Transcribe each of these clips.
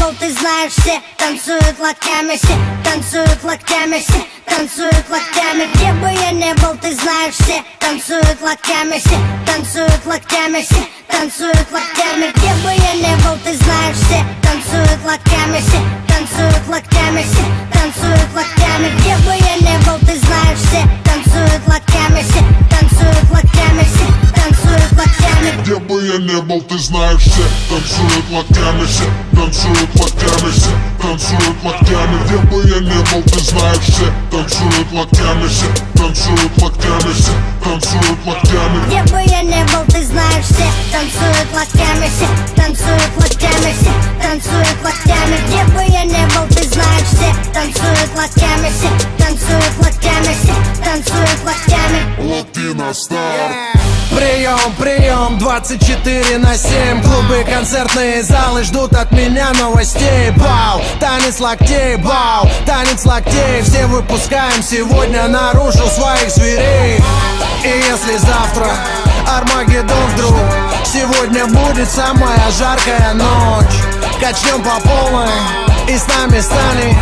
был, ты знаешь, все танцуют локтями, все танцуют локтями, все танцуют локтями. Где бы я не был, ты знаешь, все танцуют локтями, все танцуют локтями, все танцуют локтями. Где бы я не был, ты знаешь, все танцуют локтями, все танцуют локтями, все танцуют локтями. Где бы я не был, ты знаешь, все танцуют локтями, все танцуют локтями, все танцуют локтями. Где бы я не был, ты знаешь, все танцуют локтями, все танцуют локтями, все танцуют локтями. Где бы я не был, ты знаешь, все танцуют локтями, все танцуют локтями, все танцуют локтями. Где бы я не был, ты знаешь, все танцуют локтями, все танцуют локтями, все танцуют локтями. Где бы я не был, ты знаешь, все танцуют локтями, все танцуют локтями, все танцуют локтями. Локти на старт. Прием, прием, 24/7. Клубы, концертные залы ждут от меня новостей. Бау, танец локтей, бау, танец локтей. Все выпускаем сегодня наружу своих зверей. И если завтра Армагеддон вдруг, сегодня будет самая жаркая ночь. Качнем по полной, и с нами станет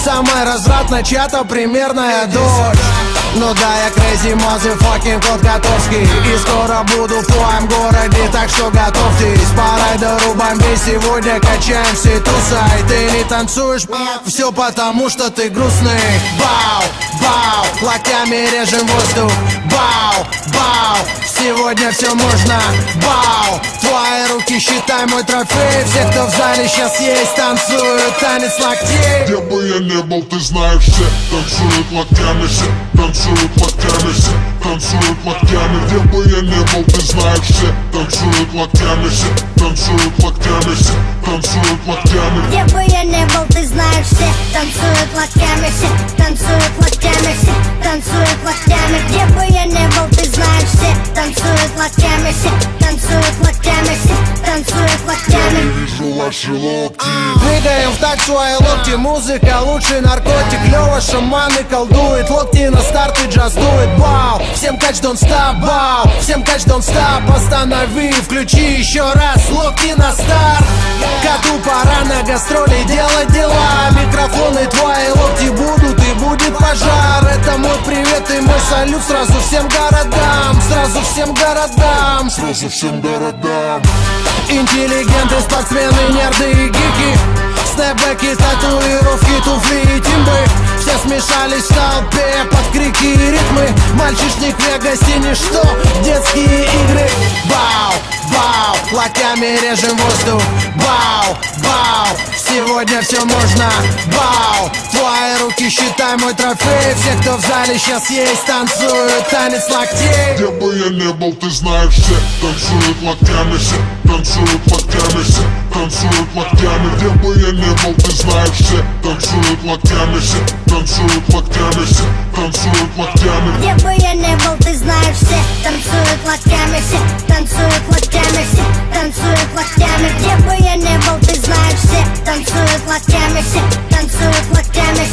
самая развратная чья-то примерная дочь. Ну да, я crazy motherfucking кот Котовский, и скоро буду в твоем городе, так что готовьтесь. По райдеру бомбей сегодня качаем все туса. И ты не танцуешь, все потому что ты грустный. Бау, бау, локтями режем воздух. Бау, бау, сегодня все можно. Бау, твои руки считай мой трофей. Все, кто в зале сейчас есть, танцуют танец локтей. Где бы я не был, ты знаешь, все танцуют локтями, все танцуют локтями, все танцуют локтями. Где бы я не был, ты знаешь, все танцуют локтями, все танцуют локтями, все танцуют локтями. Где бы я не был, ты знаешь, все танцуют локтями, все танцуют локтями, все танцуют локтями. Где бы я не был, ты знаешь, все танцуют локтями, все танцуют локтями, все танцуют локтями. Я вижу ваши локти. Двигаем в такт свои локти, музыка лучший наркотик. Лёва шаманы колдует, локти на старт и джаз дует. Бау, всем кач don't stop, бау, всем кач don't stop. Останови, включи еще раз, локти на старт. Коту пора на гастроли делать дела. Микрофоны твои локти будут и будет пожар. Это мой привет и мой салют сразу всем городам. Сразу всем городам. Сразу всем городам. Интеллигенты, спортсмены, нерды и гики. Снэпбэки, татуировки, туфли и тимбы. Все смешались в толпе под крики и ритмы. Мальчишник в Вегасе ничто, детские игры. Бау, бау, локтями режем воздух. Бау, бау, сегодня все можно. Бау, твои руки считай мой трофей. Все, кто в зале сейчас есть, танцуют танец локтей. Где бы я не был, ты знаешь, все танцуют локтями, все танцуют локтями, все танцуют локтями. Где бы я не был, ты знаешь, все танцуют локтями, все танцуют локтями, все танцуют локтями. Где бы я не был, ты знаешь, все танцуют локтями, все танцуют локтями, все танцуют локтями. Где бы я не был, ты знаешь, все танцуют локтями, все танцуют локтями,